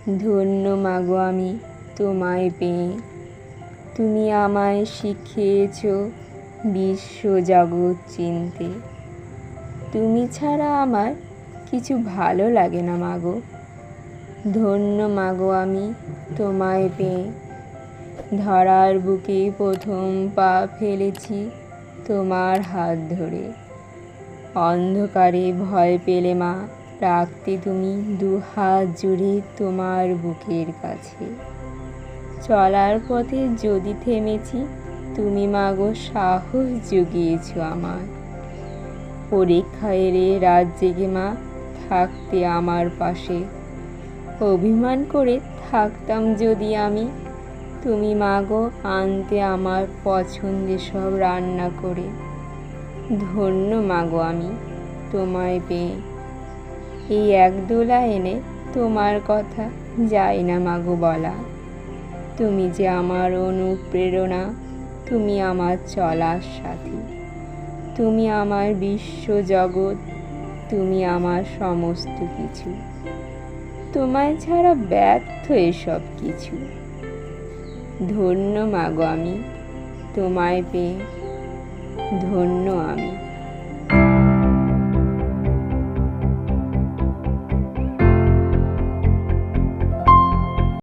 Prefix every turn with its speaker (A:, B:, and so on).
A: ধন্য মাগো আমি তোমায় পেয়ে। তুমি আমায় শিখিয়েছ বিশ্ব জগৎ চিনতে। তুমি ছাড়া আমার কিছু ভালো লাগে না মাগো। ধন্য মাগো আমি তোমায় পেয়ে। ধরার বুকে প্রথম পা ফেলেছি তোমার হাত ধরে। অন্ধকারে ভয় পেলে মা রাখতে তুমি দুহাত জুড়ে তোমার বুকের কাছে। চলার পথে যদি থেমেছি তুমি মাগো সাহস জুগিয়েছ আমার। পরীক্ষা এলে রাত জেগে মা থাকতে আমার পাশে। অভিমান করে থাকতাম যদি আমি, তুমি মাগো আনতে আমার পছন্দের সব রান্না করে। ধন্য মাগো আমি তোমায় পেয়ে। এই একদোলা এনে তোমার কথা যায় না মাগো বলা। তুমি যে আমার অনুপ্রেরণা, তুমি আমার চলার সাথী। তুমি আমার বিশ্ব জগৎ, তুমি আমার সমস্ত কিছু। তোমায় ছাড়া ব্যর্থ এসব কিছু। ধন্য মাগো আমি তোমায় পেয়ে। ধন্য আমি।